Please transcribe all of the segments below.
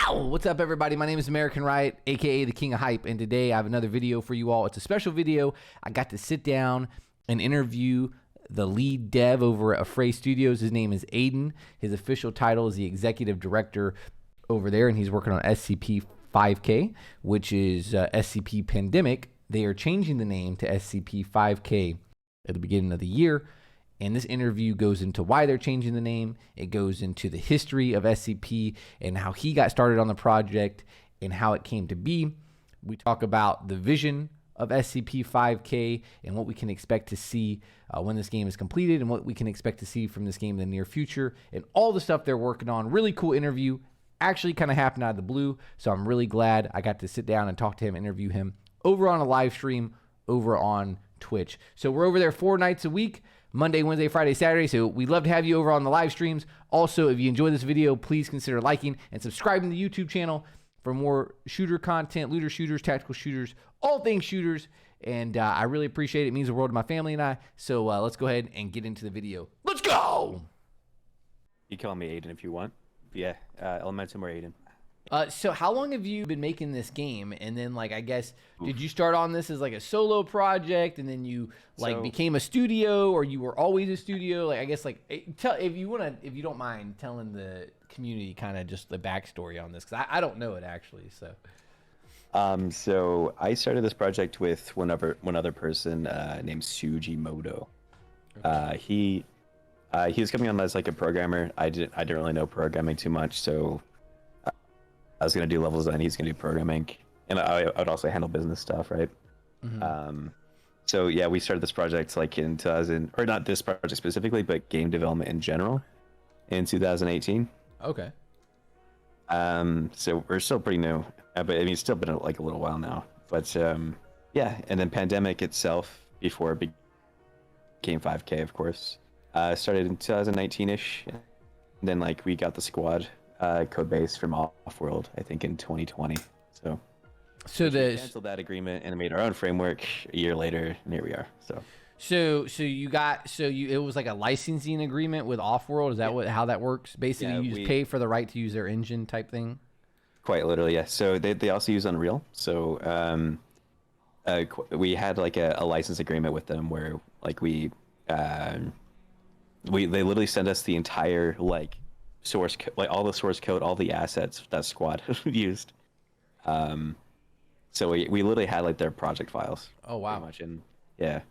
Wow! What's up, everybody? My name is American Riot, aka the King of Hype, and today I have another video for you all. It's a special video. I got to sit down and interview the lead dev over at Affray Studios. His name is Aiden. His official title is the executive director over there, and he's working on SCP 5K, which is SCP Pandemic. They are changing the name to SCP 5K at the beginning of the year. And this interview goes into why they're changing the name. It goes into the history of SCP and how he got started on the project and how it came to be. We talk about the vision of SCP-5K and what we can expect to see when this game is completed and what we can expect to see from this game in the near future and all the stuff they're working on. Really cool interview. Actually kind of happened out of the blue, so I'm really glad I got to sit down and talk to him, interview him over on a live stream over on Twitch. So we're over there 4 nights a week. Monday, Wednesday, Friday, Saturday. So we'd love to have you over on the live streams. Also, if you enjoy this video, please consider liking and subscribing to the YouTube channel for more shooter content, looter shooters, tactical shooters, all things shooters. And I really appreciate it. It means the world to my family and I. So let's go ahead and get into the video. Let's go! You call me Aiden if you want. Yeah, Elementum or Aiden. So how long have you been making this game? And then, like, I guess, did you start on this as like a solo project and then you like became a studio, or you were always a studio? Like, I guess, like, if you don't mind telling the community kind of just the backstory on this, because I don't know it actually. So I started this project with one other person named Sujimoto. Okay. He was coming on as like a programmer. I didn't really know programming too much, so I was going to do level design, he's going to do programming, and I would also handle business stuff, right? Mm-hmm. So yeah, we started this project like in 2000, or not this project specifically, but game development in general in 2018. Okay. So we're still pretty new, but I mean, it's still been like a little while now. But yeah, and then Pandemic itself, before it became 5K, of course, started in 2019-ish. And then like we got the squad code base from Offworld, I think in 2020. So we canceled that agreement and made our own framework a year later, and here we are. It was like a licensing agreement with Offworld. Is that how that works? Basically, you just pay for the right to use their engine type thing. Quite literally, yeah. So they also use Unreal. So we had like a license agreement with them where like they literally send us the entire like source like all the source code, all the assets that squad used. So we literally had like their project files. Oh wow. Much. And yeah,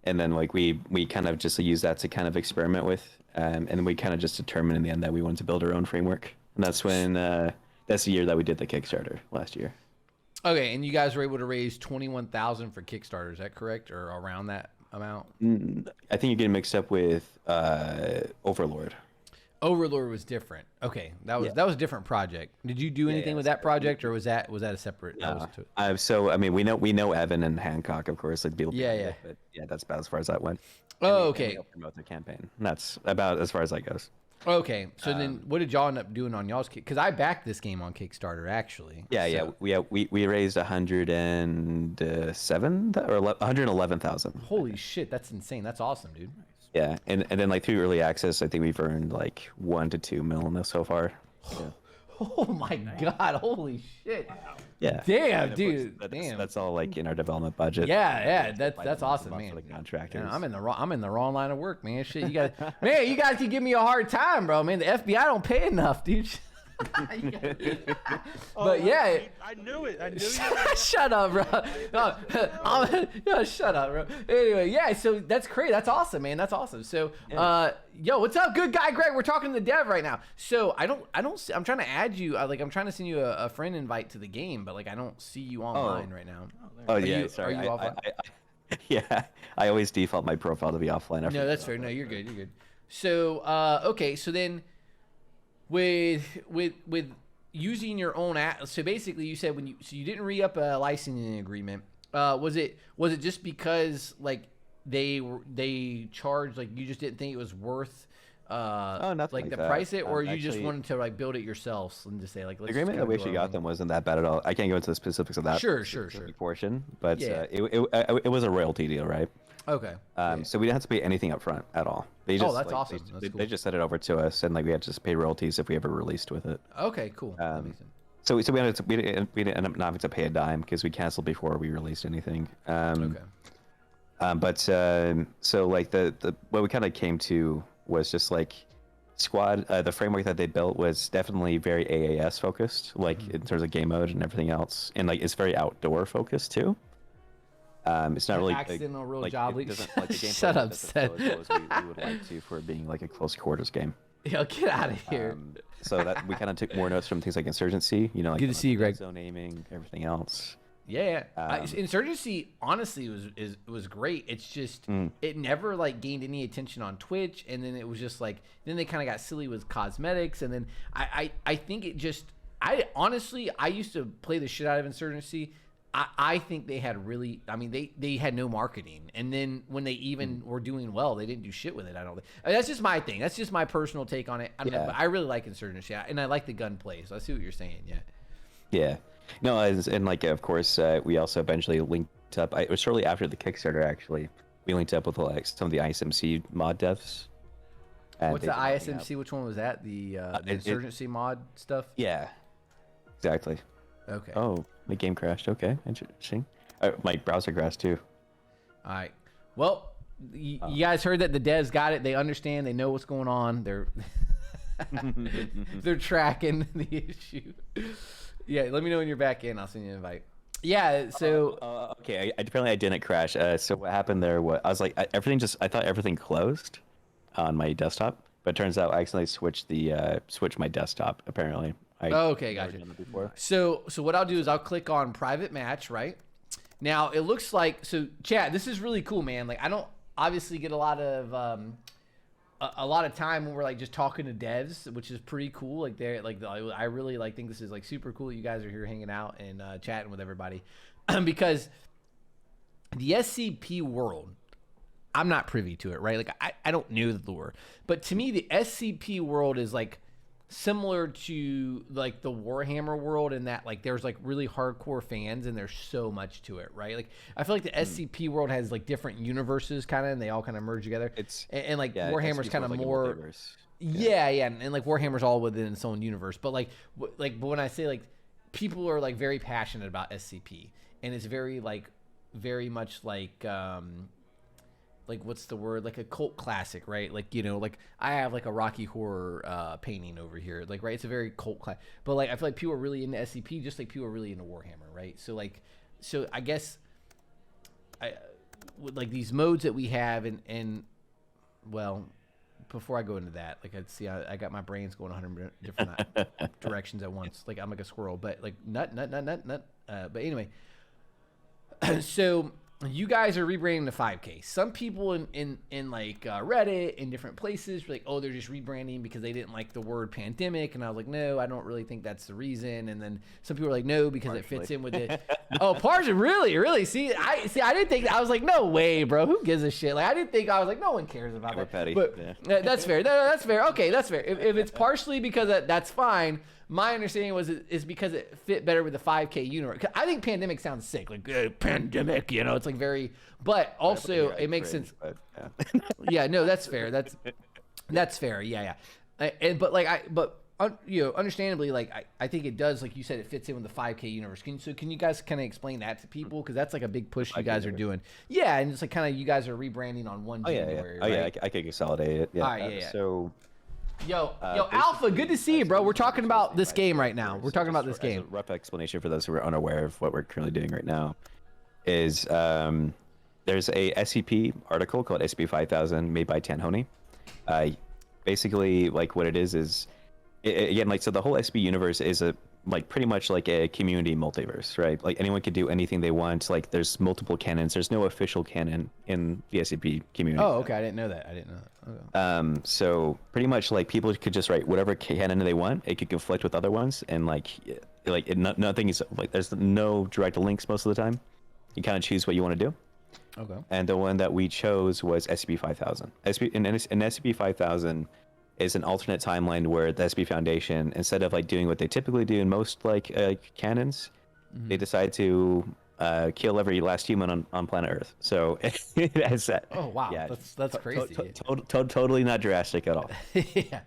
and then like we kind of just use that to kind of experiment with, and we kind of just determined in the end that we wanted to build our own framework, and that's when that's the year that we did the Kickstarter last year. Okay, and you guys were able to raise 21,000 for Kickstarter, is that correct, or around that amount? I think you're getting mixed up with Overlord. Overlord was different. Okay, that was a different project. Did you do anything with that project, or was that a separate? No. So I mean, we know Evan and Hancock, of course, like people. Yeah. But yeah, that's about as far as that went. Okay. And we promote the campaign. And that's about as far as that goes. Okay, so then what did y'all end up doing on y'all's? Because I backed this game on Kickstarter actually. Yeah. We raised 107 or 111,000. Holy shit, that's insane. That's awesome, dude. Yeah, and then like through early access, I think we've earned like 1 to 2 million so far. Yeah. Oh my god! Holy shit! Yeah. Damn, dude. That's all like in our development budget. Yeah. That's awesome, man. Like contractors. Man, I'm in the wrong line of work, man. Shit, you guys can give me a hard time, bro. Man, the FBI don't pay enough, dude. But yeah, I knew it. I knew shut up, bro. Shut up, bro. Anyway, yeah. So that's great. That's awesome, man. That's awesome. So, yo, what's up, good guy, Greg? We're talking to the dev right now. So I'm trying to add you. I'm trying to send you a friend invite to the game, but like I don't see you online right now. Sorry. Are you offline? Yeah, I always default my profile to be offline. No, that's fair. No, you're good. You're good. So, okay. So then, with using your own so basically you said you didn't re-up a licensing agreement, was it just because like they charged, like you just didn't think it was worth like the price or you just wanted to like build it yourselves and just say like the agreement that we actually got them wasn't that bad at all. I can't go into the specifics of that sure portion, but it was a royalty deal, right? Okay. So we didn't have to pay anything up front at all. They just, that's like, awesome. They just sent it over to us, and like we had to just pay royalties if we ever released with it. Okay, cool. we didn't end up not having to pay a dime because we canceled before we released anything. Okay. So like the what we kind of came to was just like Squad. The framework that they built was definitely very AAS focused, like in terms of game mode and everything else, and like it's very outdoor focused too. It's not really accidental real like, job. it doesn't, like the gameplay Shut up, doesn't Seth. feel as well as we would like to for being like a close quarters game. Yo, get out of here. So that we kind of took more notes from things like Insurgency, you know, like Good to see you, Greg. zone aiming, everything else. Yeah, Insurgency honestly was great. It's just it never like gained any attention on Twitch, and then it was just like then they kind of got silly with cosmetics, and then I think it just I used to play the shit out of Insurgency. I think they had really, I mean, they had no marketing, and then when they even were doing well, they didn't do shit with it. I don't think. I mean, that's just my thing. That's just my personal take on it. But I really like Insurgency, and I like the gunplay. So I see what you're saying. Yeah. Yeah. No, and like of course we also eventually linked up. It was shortly after the Kickstarter actually. We linked up with like some of the ISMC mod devs. What's the ISMC? Which one was that? The Insurgency mod stuff? Yeah. Exactly. Okay. Oh, my game crashed. Okay, interesting. My browser crashed too. All right. Well, you guys heard that the devs got it. They understand. They know what's going on. They're tracking the issue. Yeah, let me know when you're back in. I'll send you an invite. Yeah. So. Okay. Apparently I didn't crash. So what happened there? I was like, I thought everything closed on my desktop, but it turns out I accidentally switched my desktop. Apparently. Okay, gotcha. So what I'll do is I'll click on private match, right? Now it looks like, so chat, this is really cool, man. Like I don't obviously get a lot of time when we're like just talking to devs, which is pretty cool. Like they're like, I really like think this is like super cool that you guys are here hanging out and chatting with everybody because the SCP world, I'm not privy to it, right? Like I don't know the lore, but to me the SCP world is like similar to like the Warhammer world in that like there's like really hardcore fans and there's so much to it, right? Like I feel like the SCP world has like different universes kind of and they all kind of merge together. And like Warhammer's kind of like more and like Warhammer's all within its own universe. But but when I say like people are like very passionate about SCP and it's very much like what's the word, like a cult classic, right? Like, you know, like I have like a Rocky Horror painting over here, like, right, it's a very cult class, but like I feel like people are really into SCP just like people are really into Warhammer, right? So I guess with like these modes that we have and well, before I go into that, like I got my brains going 100 different directions at once, like I'm like a squirrel, but like nut but anyway, so you guys are rebranding the 5K. Some people in like Reddit in different places were like, oh, they're just rebranding because they didn't like the word pandemic. And I was like, no, I don't really think that's the reason. And then some people were like, no, because it fits in with it. Oh, partially, really. See, I didn't think. I was like, no way, bro. Who gives a shit? Like, I didn't think. I was like, no one cares about that. Petty. But that's fair. That's fair. Okay, that's fair. If it's partially because that's fine. My understanding was is because it fit better with the 5K universe. I think pandemic sounds sick, like pandemic, you know. It's like very, but also it makes sense. But, yeah, no, that's fair. That's fair. Yeah. You know, understandably, like I think it does, like you said, it fits in with the 5K universe. Can you guys kind of explain that to people because that's like a big push you guys are doing. Yeah, and it's like kind of you guys are rebranding on 1 January. Right? I could consolidate it. Yeah. All right, yeah. So. Yo, Alpha, good to see you, bro. We're talking about this game right now. We're talking about this game. A rough explanation for those who are unaware of what we're currently doing right now is there's a SCP article called SCP-5000 made by Tanhoney. Basically, like what it is again, like so the whole SCP universe is pretty much like a community multiverse, right? Like anyone can do anything they want. Like there's multiple canons. There's no official canon in the SCP community. Oh, okay. I didn't know that. Okay. So pretty much like people could just write whatever canon they want. It could conflict with other ones, and nothing is like there's no direct links most of the time. You kind of choose what you want to do. Okay. And the one that we chose was SCP-5000. SCP-5000 is an alternate timeline where the SCP Foundation, instead of like doing what they typically do in most canons, they decide to kill every last human on planet Earth. So it has that. Oh wow, Yeah, that's crazy. Totally not drastic at all. Yeah.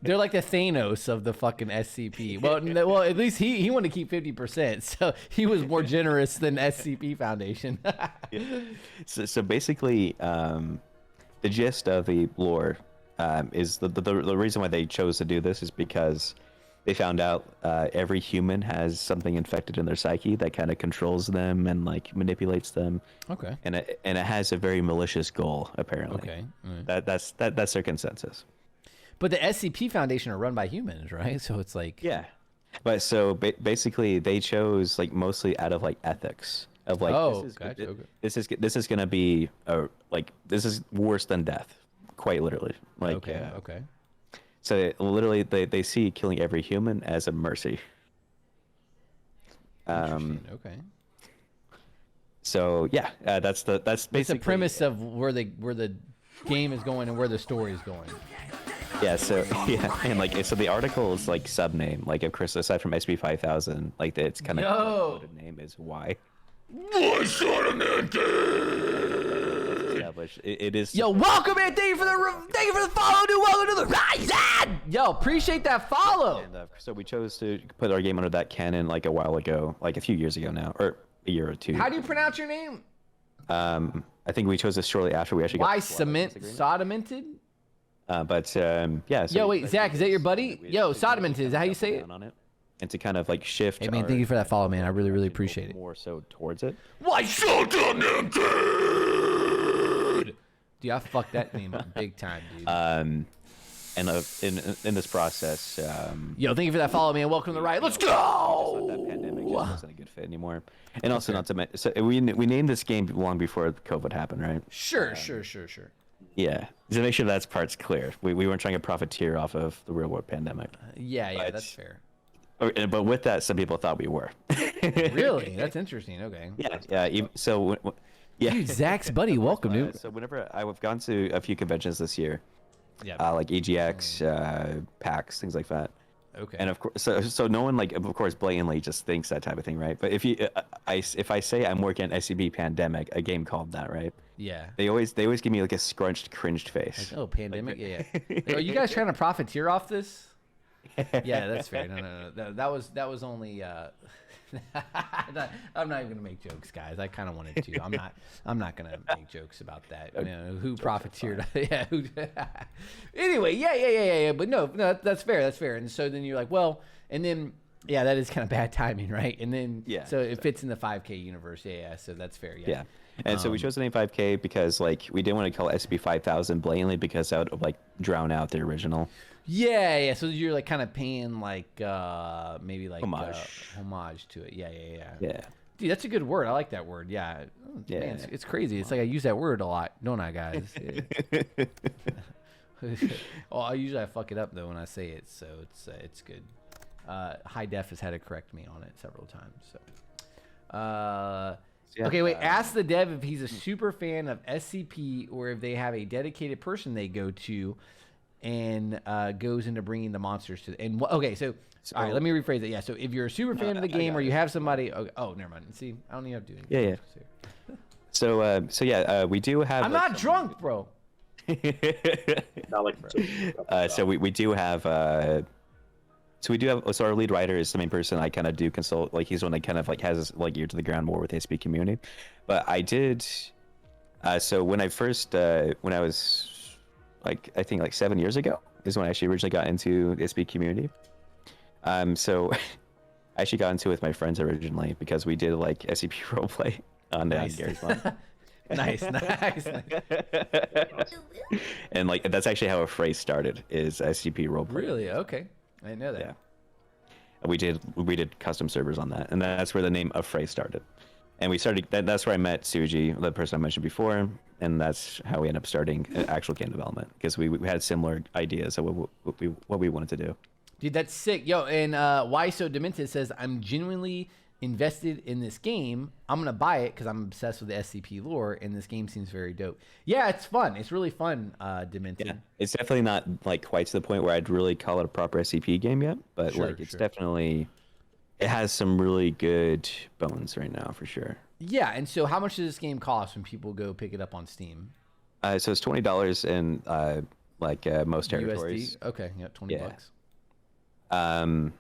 They're like the Thanos of the fucking SCP. Well, at least he wanted to keep 50%, so he was more generous than SCP Foundation. Yeah. So basically, the gist of the lore is the reason why they chose to do this is because they found out every human has something infected in their psyche that kind of controls them and like manipulates them. Okay. And it has a very malicious goal apparently. Okay. That's their consensus. But the SCP Foundation are run by humans, right? So it's like Yeah. But so basically they chose like mostly out of like ethics of like gotcha. Okay. this is gonna be this is worse than death, quite literally. Like Okay. So literally they see killing every human as a mercy. Okay. So yeah, that's basically It's the premise of where the game is going and where the story is going. Yeah, so yeah, and like so the article is like subname, like of course aside from SB 5000, like it's kind of the name is why. It is. Yo, welcome and thank you for the follow, dude. Welcome to the Rise. Yo, appreciate that follow. And, so we chose to put our game under that canon like a while ago, like a few years ago now, or a year or two. How do you pronounce your name? I think we chose this shortly after we actually got. Why sodomented? Yeah. So yo, wait, Zach, is that your buddy? Yo, sodomented, is that how you say it? On it? And to kind of like shift. Hey man, thank you for that follow, man. I really appreciate it. More so towards it. Why sodomented? Dude, I fucked that name up big time, dude. And in this process, yo, thank you for that follow, man. Welcome to the Riot. Let's go. That pandemic just wasn't a good fit anymore. And also, not to mention, so we named this game long before COVID happened, right? Sure. Yeah, to make sure that part's clear. We weren't trying to profiteer off of the real world pandemic. Yeah, that's fair. But with that, some people thought we were. Really? That's interesting. Okay. Yeah. So, yeah. Dude, Zach's buddy, welcome, dude. So whenever I've gone to a few conventions this year, yeah, like EGX, PAX, things like that. Okay. And of course, so no one like, of course, blatantly just thinks that type of thing, right? But if I say I'm working on SCP Pandemic, a game called that, right? Yeah. They always give me like a scrunched, cringed face. Like, oh, Pandemic, yeah. Are you guys trying to profiteer off this? Yeah, that's fair. No. That was only. I'm not even gonna make jokes, guys. I kind of wanted to. I'm not gonna make jokes about that. You know, who profiteered? Yeah. Anyway, yeah. But no, that's fair. That's fair. And so then you're like, well, and then yeah, that is kind of bad timing, right? And then so it fits in the 5K universe. Yeah. So that's fair. Yeah. And so we chose the name 5K because like we didn't want to call it SCP 5000 blatantly because that would like drown out the original. Yeah. So you're like kind of paying like maybe like homage to it. Yeah. Dude, that's a good word. I like that word. Yeah. Man, it's crazy. It's like I use that word a lot, don't I, guys? I usually fuck it up though when I say it, so it's good. High Def has had to correct me on it several times. So. Okay, wait. Ask the dev if he's a super fan of SCP or if they have a dedicated person they go to and goes into bringing the monsters to. Okay, so all right, let me rephrase it. Yeah, so if you're a super fan of the game or you have somebody. Oh, never mind. See, I don't even have to do anything. Yeah. So we do have. I'm not drunk, bro. Not like so we do have. So our lead writer is the main person I kind of do consult. Like he's the one that kind of like has like ear to the ground more with the SCP community. But I did. So when I was like I think like 7 years ago is when I actually originally got into the SCP community. So I actually got into it with my friends originally because we did like SCP roleplay on Gary's Mod. Nice. And like that's actually how Affray started is SCP roleplay. Really? Okay. I didn't know that. Yeah. We did custom servers on that, and that's where the name Affray started. And we started. That's where I met Suji, the person I mentioned before, and that's how we ended up starting actual game development because we had similar ideas of what we wanted to do. Dude, that's sick. Yo, and Why So Demented says, I'm genuinely invested in this game. I'm going to buy it because I'm obsessed with the SCP lore, and this game seems very dope. Yeah, it's fun. It's really fun, Demented. Yeah, it's definitely not like quite to the point where I'd really call it a proper SCP game yet, but it's definitely... it has some really good bones right now for sure. Yeah, and so how much does this game cost when people go pick it up on Steam? So it's $20 in most territories. USD? Okay, yeah, 20 bucks. And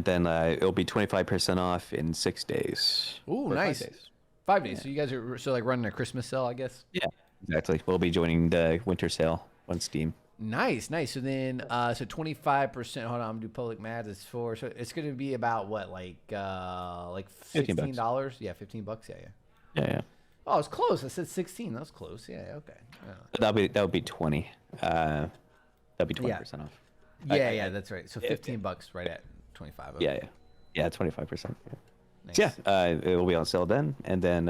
then it'll be 25% off in 6 days. Ooh, nice. 5 days. 5 days. Yeah. So you guys are like running a Christmas sale, I guess? Yeah, exactly. We'll be joining the winter sale on Steam. Nice. So then, so 25%. Hold on, I'm gonna do public math. It's so it's gonna be about what, like $16? Yeah, $15. Yeah. Oh, it's close. I said 16. That was close. Yeah. Okay. Yeah. That'll be 20. That'll be 20% off. Yeah, that's right. So $15 right at 25. Okay. Yeah, 25%. Yeah. Nice. So it will be on sale then, and then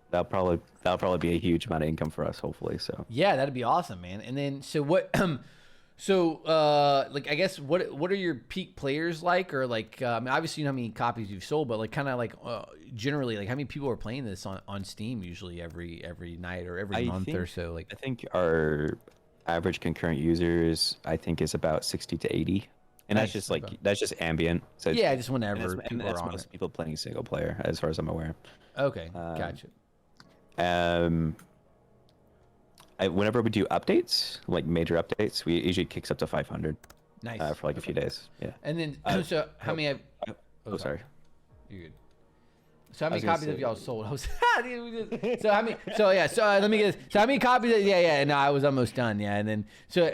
that'll probably be a huge amount of income for us, hopefully. So yeah, that'd be awesome, man. And then so what? Like I guess what are your peak players like, or like I mean, obviously you know how many copies you've sold, but like kind of like generally like how many people are playing this on Steam usually every night or every month or so? Like I think our average concurrent users is about 60 to 80. And nice. That's just ambient. So yeah, just whenever people are on most people playing single player, as far as I'm aware. Okay, gotcha. Whenever we do updates, like major updates, we usually kicks up to 500. Nice. For like a few days. Yeah. And then so how many? Sorry. You're good. So how many copies have y'all sold? So how many? So yeah. So let me get this. So how many copies? Yeah. No, I was almost done. Yeah. And then so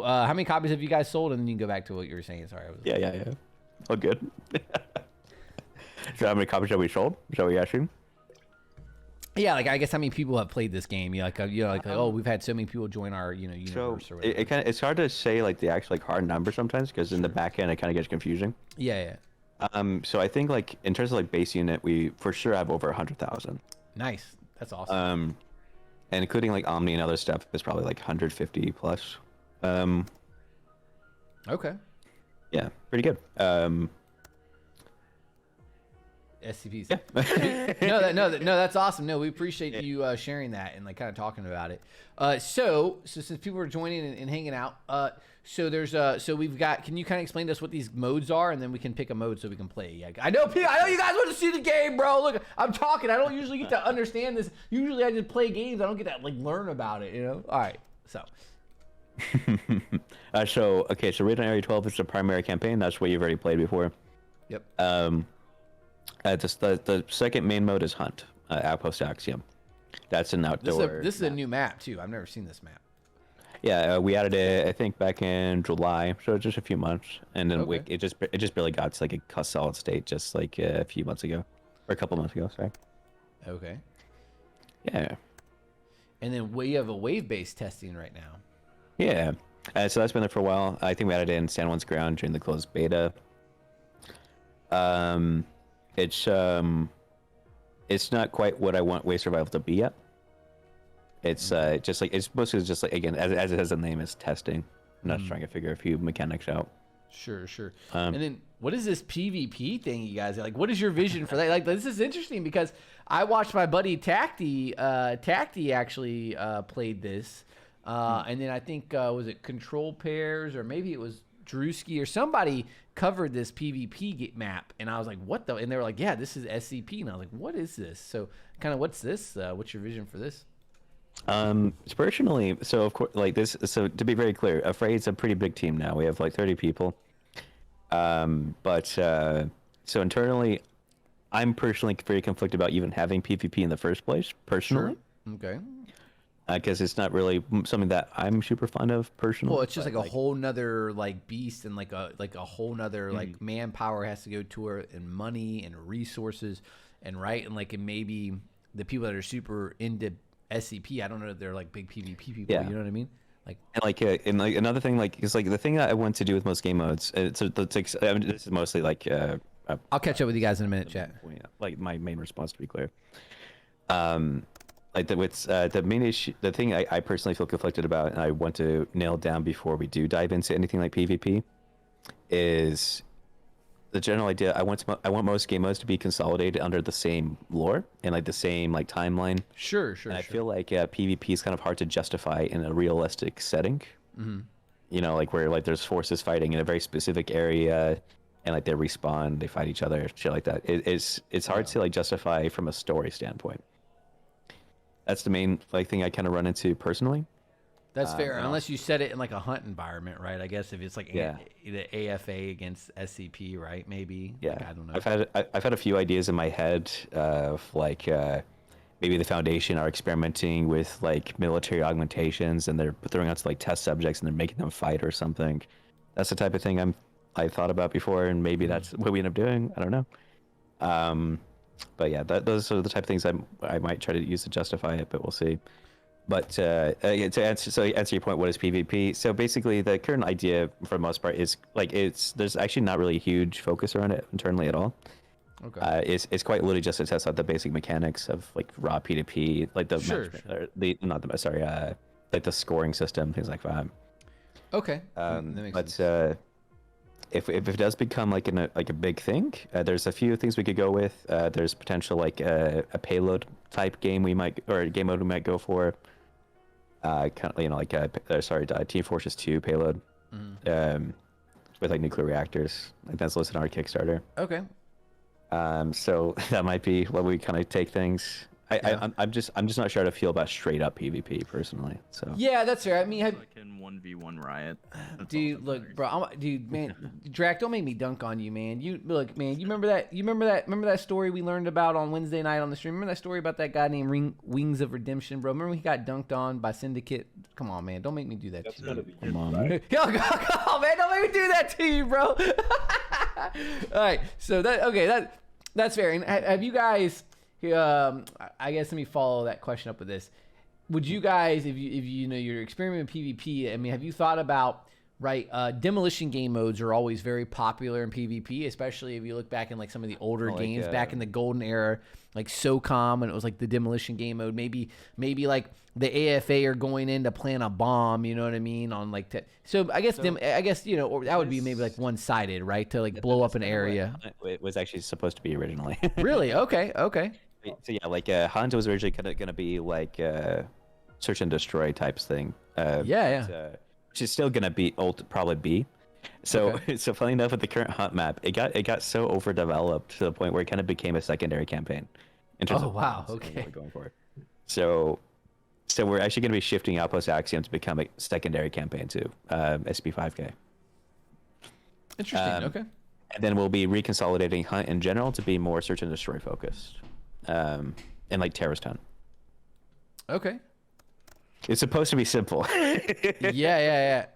how many copies have you guys sold? And then you can go back to what you were saying. Sorry. Yeah. All good. So how many copies have we sold? Is that what you're asking? Yeah, like I guess how many people have played this game? Oh, we've had so many people join our universe. So or whatever. it's hard to say like the actual hard number sometimes because in the back end it kind of gets confusing. Yeah. So I think like in terms of like base unit, we for sure have over 100,000. Nice, that's awesome. And including like Omni and other stuff, it's probably like 150 plus. Okay. Yeah, pretty good. SCPs. Yeah. no, that's awesome. No, we appreciate you sharing that and like kind of talking about it. So since people are joining and hanging out, so there's so we've got. Can you kind of explain to us what these modes are, and then we can pick a mode so we can play? Yeah, I know you guys want to see the game, bro. Look, I'm talking. I don't usually get to understand this. Usually I just play games. I don't get to like learn about it. All right. So. So Raid on Area 12 is the primary campaign. That's what you've already played before. Yep. Just the second main mode is Hunt, Outpost Axiom. That's an outdoor. This is a new map too. I've never seen this map. Yeah, we added it I think back in July, so just a few months, and then it just barely got to like a solid state just like a few months ago, or a couple months ago. Sorry. Okay. Yeah. And then we have a wave-based testing right now. Yeah. So that's been there for a while. I think we added it in San Juan's ground during the closed beta. It's not quite what I want Wave Survival to be yet. It's just like it's mostly just like again as it has a name, it's testing. I'm not trying to figure a few mechanics out. Sure. And then what is this PvP thing, you guys? Like, what is your vision for that? Like, this is interesting because I watched my buddy Tacti actually played this, and then I think was it Control Pairs or maybe it was Drewski or somebody covered this PvP map, and I was like, what the? And they were like, yeah, this is SCP, and I was like, what is this? So kind of what's this? What's your vision for this? Personally, so of course, like this. So to be very clear, Affray is a pretty big team now. We have like 30 people. So internally, I'm personally very conflicted about even having PvP in the first place. Personally, sure. Okay. Because it's not really something that I'm super fond of personally. Well, it's just like a whole nother like beast and like a whole nother like manpower has to go to it and money and resources and like and maybe the people that are super into SCP, I don't know if they're like big PvP people. Yeah. You know what I mean? And another thing is like the thing that I want to do with most game modes. This is mostly like. I'll catch up with you guys in a minute, chat. Like my main response, to be clear. Like the main issue, the thing I personally feel conflicted about, and I want to nail down before we do dive into anything like PvP, is the general idea. I want most game modes to be consolidated under the same lore and like the same like timeline. Sure. And I feel like PvP is kind of hard to justify in a realistic setting. Mm-hmm. Like where like there's forces fighting in a very specific area, and like they respawn, they fight each other, shit like that. It's hard to like justify from a story standpoint. That's the main like thing I kind of run into personally. That's fair, unless you set it in like a hunt environment, right? I guess if it's like Yeah. the AFA against SCP, right? Maybe. Yeah, Like, I don't know. I've had a few ideas in my head of like maybe the Foundation are experimenting with like military augmentations, and they're throwing out to like test subjects and they're making them fight or something. That's the type of thing I thought about before, and maybe that's what we end up doing. I don't know. But yeah, those are the type of things I might try to use to justify it, but we'll see. But to answer your point, what is PvP? So basically, the current idea for the most part is like there's actually not really a huge focus around it internally at all. Okay. It's quite literally just to test out the basic mechanics of like raw P2P, like the like the scoring system, things like that. Okay. That makes But sense. if it does become like a big thing, there's a few things we could go with. There's potential like a payload type game or a game mode we might go for. Kind of, like Team Fortress 2 payload, with like nuclear reactors. Like that's listed on our Kickstarter. Okay. So that might be what we kind of take things. I'm just not sure how to feel about straight up PvP personally. So Yeah, that's fair. I mean, Like in 1v1 Riot. That's dude, also look, very bro, dude, man, Drac, don't make me dunk on you, man. You look, man. You remember that story we learned about on Wednesday night on the stream? Remember that story about that guy named Wings of Redemption, bro? Remember when he got dunked on by Syndicate? Come on, man, don't make me do that. That's to gonna you. be Come on, right? man. Yo, come on, man, don't make me do that to you, bro. All right, so that's fair. And have you guys? I guess let me follow that question up with this. Would you guys, if you know you're experimenting with PvP, I mean, have you thought about demolition game modes are always very popular in PvP, especially if you look back in like some of the older games back in the golden era, like SOCOM, and it was like the demolition game mode. Maybe like the AFA are going in to plant a bomb, you know what I mean? On like so I guess or that would be maybe like one-sided, right? To like blow up an area. It was actually supposed to be originally. Really? Okay. So yeah, like Hanzo was originally gonna be like search and destroy types thing. Yeah. Which is still gonna probably be. So Okay. so funny enough, with the current hunt map, it got so overdeveloped to the point where it kind of became a secondary campaign. In terms Oh, of wow, what okay. we're going for. So we're actually gonna be shifting Outpost Axiom to become a secondary campaign too. SCP-5K. Interesting. Okay. And then we'll be reconsolidating hunt in general to be more search and destroy focused. And like terrorist hunt. Okay. It's supposed to be simple. Yeah.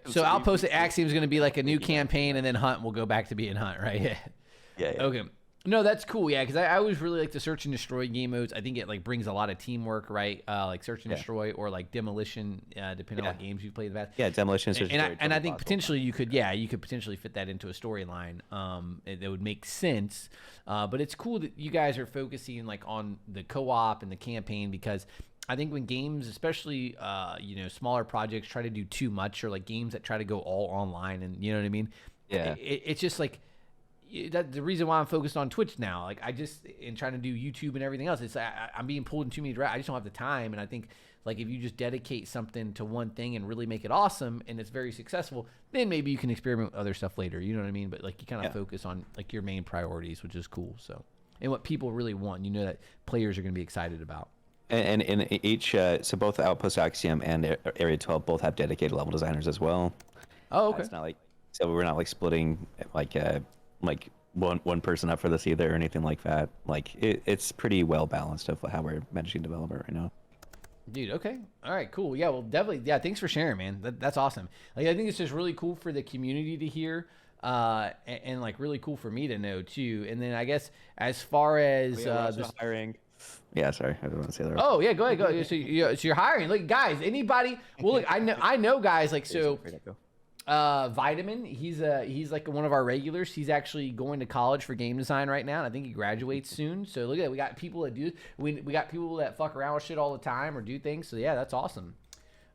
So Outpost Axiom is going to be like a new campaign, and then Hunt will go back to being Hunt, right? Yeah. Okay. No, that's cool. Yeah, because I always really like the search and destroy game modes. I think it like brings a lot of teamwork, right? Like search and destroy or like demolition, depending on what games you've played in the past. Yeah, demolition. Search And I destroy, think possible. potentially you could potentially fit that into a storyline. That would make sense. But it's cool that you guys are focusing like on the co-op and the campaign, because I think when games, especially smaller projects, try to do too much, or like games that try to go all online, and you know what I mean. Yeah. It's just like that's the reason why I'm focused on Twitch now. Like in trying to do YouTube and everything else, it's I'm being pulled in too many directions. I just don't have the time. And I think like if you just dedicate something to one thing and really make it awesome and it's very successful, then maybe you can experiment with other stuff later. You know what I mean? But like you kind of focus on like your main priorities, which is cool. So, and what people really want, that players are going to be excited about. And in each, so both Outpost Axiom and Area 12 both have dedicated level designers as well. Oh, okay. It's not like, so we're not like splitting like one person up for this either or anything like that. Like it's pretty well balanced of how we're managing to develop it right now. Dude, okay. All right, cool. Yeah, well, definitely. Yeah, thanks for sharing, man. That's awesome. Like, I think it's just really cool for the community to hear, and like really cool for me to know too. And then I guess as far as hiring. Yeah, sorry, I don't want to say that. Oh yeah, go ahead, go. So you're hiring. Look, guys, anybody? Well, look, I know guys like so. Vitamin, he's like one of our regulars. He's actually going to college for game design right now, and I think he graduates soon. So look at that, we got people that do. We got people that fuck around with shit all the time or do things. So yeah, that's awesome.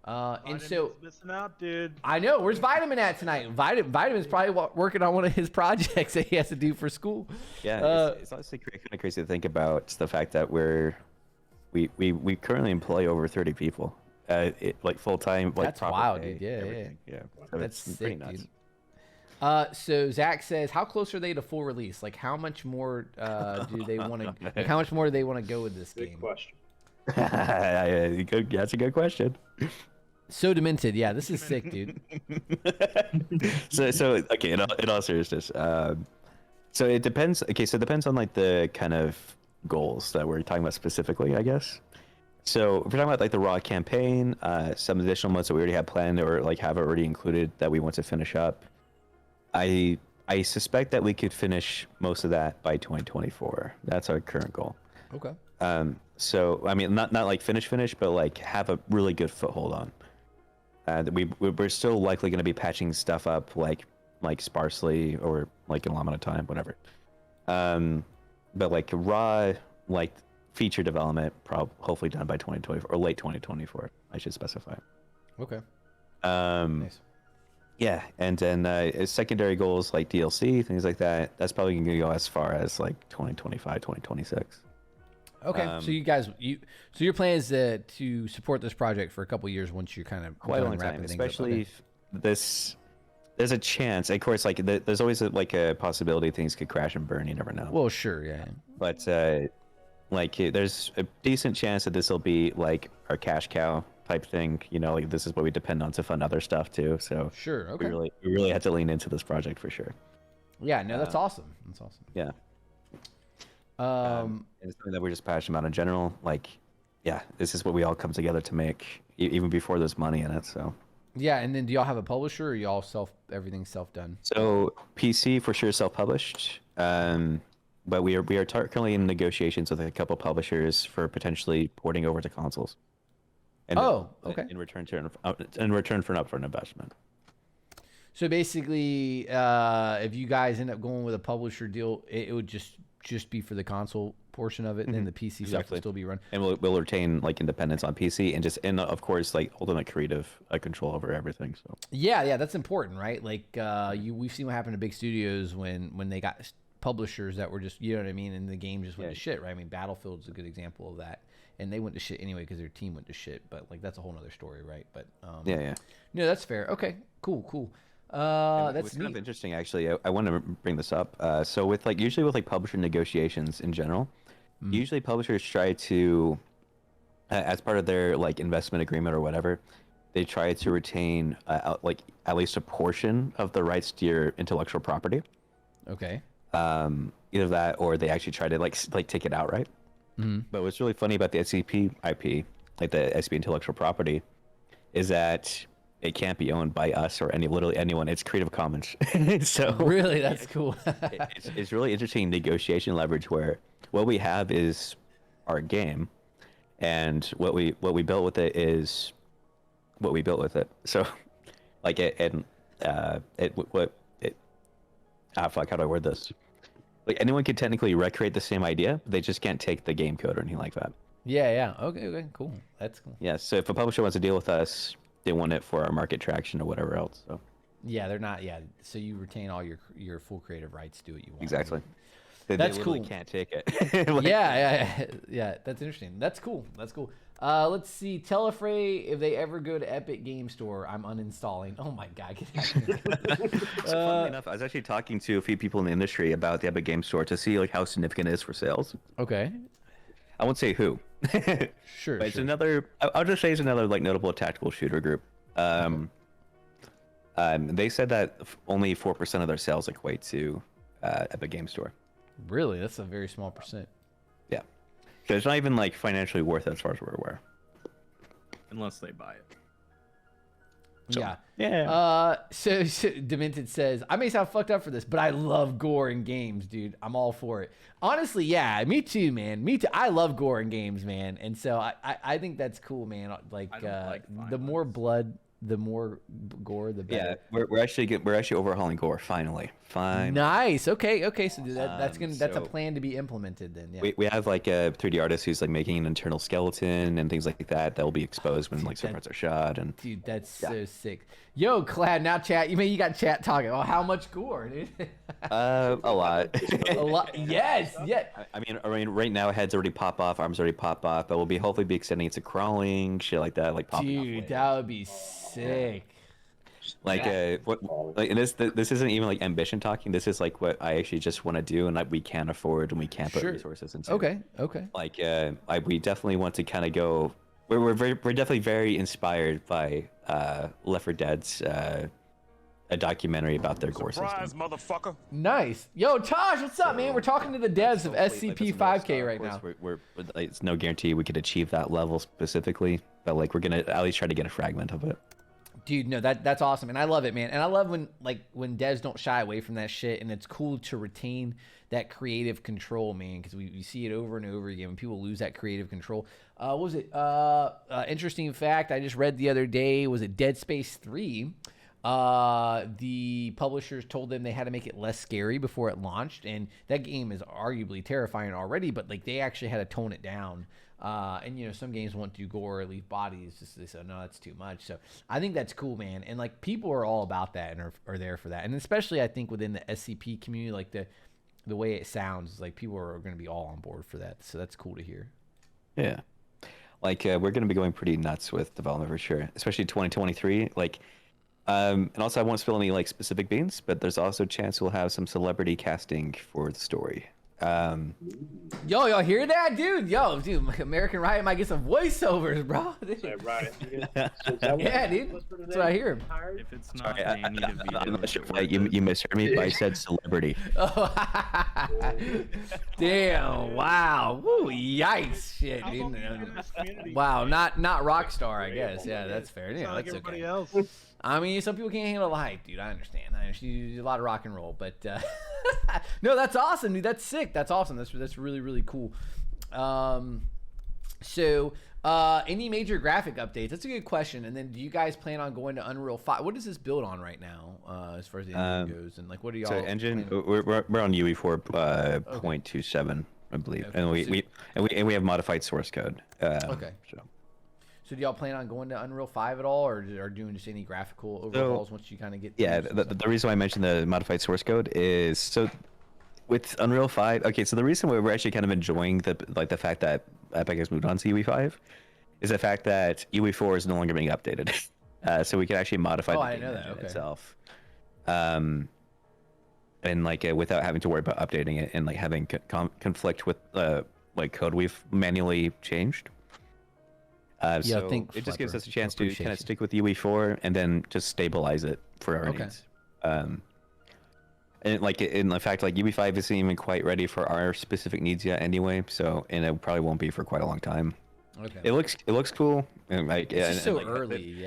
And so missing out, dude. I know, where's Vitamin at tonight? Vitamin's probably working on one of his projects that he has to do for school. Yeah, it's honestly kind of crazy to think about the fact that we currently employ over 30 people. Like full time, like That's proper wild, pay, dude. Yeah, everything. Yeah. So That's it's sick, pretty nuts. dude. So Zach says, how close are they to full release? Like, how much more do they want to? Like, how much more do they want to go with this Good game? question. That's a good question. So demented, yeah. This is sick, dude. So okay. In all seriousness, so it depends. Okay, so it depends on like the kind of goals that we're talking about specifically, I guess. So if we're talking about like the raw campaign, some additional modes that we already have planned or like have already included that we want to finish up, I suspect that we could finish most of that by 2024. That's our current goal. Okay. So I mean, not like finish, but like have a really good foothold on. We're still likely going to be patching stuff up like sparsely or like in a lot of time, whatever. But like raw like feature development, hopefully done by 2024 or late 2024. I should specify. Okay. Nice. Yeah, and then secondary goals like DLC, things like that. That's probably going to go as far as like 2025, 2026. Okay, so you guys, so your plan is to support this project for a couple years once you're kind of quite a long time, especially if this. There's a chance, of course, like there's always a possibility things could crash and burn. You never know. Well, sure, yeah. But like there's a decent chance that this will be like our cash cow type thing. You know, like this is what we depend on to fund other stuff too. So sure, okay. We really have to lean into this project for sure. Yeah, no, that's awesome. That's awesome. Yeah. And it's something that we're just passionate about in general. Like, yeah, this is what we all come together to make, even before there's money in it. So. Yeah, and then do y'all have a publisher, or y'all everything's self done? So PC for sure self-published, but we are currently in negotiations with a couple publishers for potentially porting over to consoles. And okay. In return for an upfront investment. So basically, if you guys end up going with a publisher deal, it would just be for the console portion of it, and then the PC stuff will still be run. And we'll retain like independence on PC and of course like ultimate creative control over everything. So yeah, that's important, right? Like we've seen what happened to big studios when they got publishers that were just, you know what I mean, and the game just went to shit, right? I mean, Battlefield's a good example of that, and they went to shit anyway because their team went to shit. But like that's a whole other story, right? But yeah. No, that's fair. Okay, cool. That's kind of interesting, actually. I want to bring this up. So with usually with publisher negotiations in general, usually publishers try to, as part of their investment agreement or whatever, they try to retain at least a portion of the rights to your intellectual property. Okay. Either that or they actually try to take it outright. But what's really funny about the SCP IP, like the SCP intellectual property, is that it can't be owned by us or literally anyone. It's Creative Commons. So really, that's cool. it's really interesting negotiation leverage where what we have is our game, and what we built with it is what we built with it. So how do I word this? Like anyone could technically recreate the same idea, but they just can't take the game code or anything like that. Yeah. Okay, cool. That's cool. Yeah, so if a publisher wants to deal with us, they want it for our market traction or whatever else. So yeah, they're not. Yeah, so you retain all your full creative rights. Do what you want. Exactly. That's they cool. Can't take it. Yeah. That's interesting. That's cool. Let's see. Tell Affray if they ever go to Epic Game Store, I'm uninstalling. Oh my god. Funnily enough, I was actually talking to a few people in the industry about the Epic Game Store to see how significant it is for sales. Okay. I won't say who. Sure. But it's another. I'll just say it's another notable tactical shooter group. They said that only 4% of their sales equate to Epic Game Store. Really, that's a very small percent. Yeah, so it's not even financially worth it as far as we're aware. Unless they buy it. So, yeah. So Demented says, I may sound fucked up for this, but I love gore in games, dude. I'm all for it. Honestly, yeah, me too, man. Me too. I love gore in games, man. And so I think that's cool, man. The more blood, the more gore, the better. Yeah, we're actually overhauling gore finally. Nice. Okay. So that's a plan to be implemented then. Yeah. We have a 3D artist who's making an internal skeleton and things like that will be exposed when some parts are shot. And dude, that's so sick. Yo, Cloud, now chat. You got chat talking. Oh, how much gore, dude? A lot. A lot. Yes. Yeah. I mean, right now heads already pop off, arms already pop off, but we'll hopefully be extending it to crawling, shit like that, popping off. Dude, that would be sick. Like and this isn't even like ambition talking. This is like what I actually just want to do, and like we can't afford and we can't put resources into. Okay. Like we definitely want to kind of go. We're definitely very inspired by Left 4 Dead's a documentary about their gore system. Motherfucker. Nice. Yo, Taj, what's up, man? We're talking to the devs of SCP 5K right now. We're it's no guarantee we could achieve that level specifically, but like we're gonna at least try to get a fragment of it. Dude, no, that's awesome, and I love it, man. And I love when devs don't shy away from that shit, and it's cool to retain that creative control, man, because we see it over and over again when people lose that creative control. What was it? Interesting fact I just read the other day, was it Dead Space 3? The publishers told them they had to make it less scary before it launched, and that game is arguably terrifying already, but like they actually had to tone it down. And you know, some games want to do gore or leave bodies, just they said no, that's too much. So I think that's cool, man, and like people are all about that and are there for that, and especially I think within the SCP community, like the way it sounds, like people are going to be all on board for that. So that's cool to hear. Yeah, like we're going to be going pretty nuts with development for sure, especially 2023. Like. And also I won't spill any like specific beans, but there's also a chance we'll have some celebrity casting for the story. Yo, y'all hear that, dude? Yo, dude, American Riot might get some voiceovers, bro. Right. Yeah, dude. That's what I hear. If it's not, Sorry, they need a video. I'm not sure if you misheard me, but I said celebrity. Oh, damn! Wow! Woo! Yikes! Shit, dude. Wow! Not Rockstar, I guess. Yeah, that's fair. Yeah, that's okay. Else. I mean, some people can't handle the hype, dude. I understand. A lot of rock and roll, but no, that's awesome, dude. That's sick. That's awesome. That's really, really cool. So, any major graphic updates? That's a good question. And then, do you guys plan on going to Unreal 5? What is this build on right now, as far as the engine goes? And like, what are y'all? So engine, we're on UE4 0.27, I believe, Okay. and we have modified source code. Okay. So do y'all plan on going to Unreal 5 at all, or doing just any graphical overhauls once you kind of get? Yeah, the reason why I mentioned the modified source code is so with Unreal 5. Okay, so the reason why we're actually kind of enjoying the fact that Epic has moved on to UE5 is the fact that UE4 is no longer being updated, so we can actually modify the game engine itself, and like without having to worry about updating it and like having conflict with like code we've manually changed. So it just gives us a chance to kind of stick with UE4 and then just stabilize it for our needs. And like in the fact, like UE5 isn't even quite ready for our specific needs yet, anyway. So and it probably won't be for quite a long time. Okay. It looks cool. And like it's so like, early,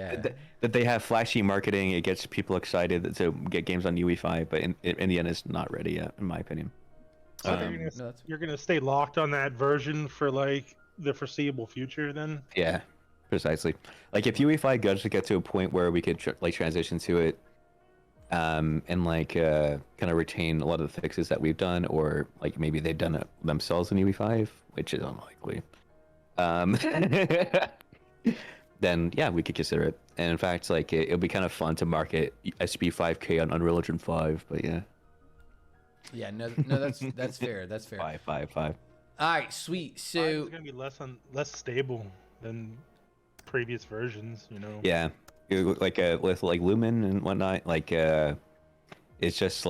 that they have flashy marketing. It gets people excited to get games on UE5, but in the end, it's not ready yet, in my opinion. So you're gonna stay locked on that version for like the foreseeable future, then? Yeah, precisely. Like if UE5 goes to get to a point where we could like transition to it, and like kind of retain a lot of the fixes that we've done, or like maybe they've done it themselves in UE5, which is unlikely. Then yeah, we could consider it. And in fact, like it'll be kind of fun to market SCP-5K on Unreal Engine 5. But yeah. Yeah, no, that's fair. That's fair. 5. All right, sweet. So it's gonna be less stable than previous versions, you know. Yeah, like with like Lumen and whatnot, like it just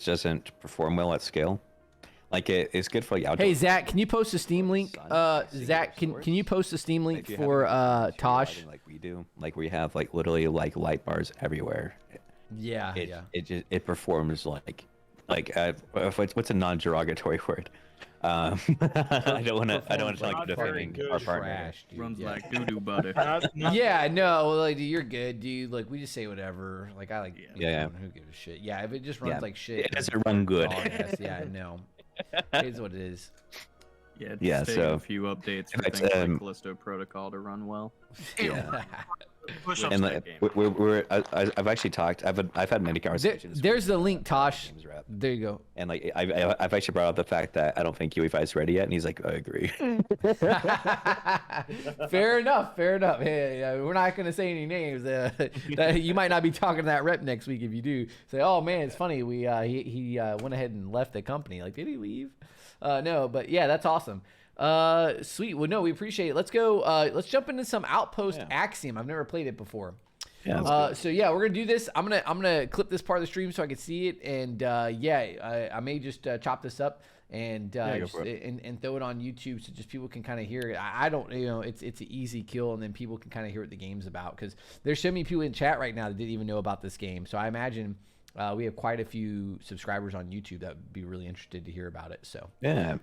doesn't perform well at scale. Like it's good for like outdoor. Hey Zach, can you post a Steam link? Zach, can you post a Steam link for Tosh? Like we do, like we have like literally like light bars everywhere. Yeah, it performs like what's a non-derogatory word? I don't want to sound like defending our partner. Runs like doo-doo butter. Yeah, no, like dude, you're good, dude. Like we just say whatever. Like I like. Yeah. Who gives a shit? Yeah, if it just runs like shit. It doesn't run good. Yeah, no. It is what it is. Yeah, so a few updates for things like Callisto Protocol to run well. Yeah. And like, I've actually talked. I've had many conversations. There's the link, Tosh. There you go. And like I've actually brought up the fact that I don't think UE5 is ready yet, and he's like, I agree. Fair enough. Hey, we're not gonna say any names. You might not be talking to that rep next week if you do. Say, oh man, it's funny. He went ahead and left the company. Like, did he leave? No, but yeah, that's awesome. Sweet. Well, no, we appreciate it. Let's go. Let's jump into some Outpost Axiom. I've never played it before. Yeah. So yeah, we're gonna do this. I'm gonna clip this part of the stream so I can see it, and I may just chop this up and and throw it on YouTube so just people can kind of hear it. I don't, it's an easy kill, and then people can kind of hear what the game's about, because there's so many people in chat right now that didn't even know about this game. So I imagine we have quite a few subscribers on YouTube that would be really interested to hear about it. So yeah.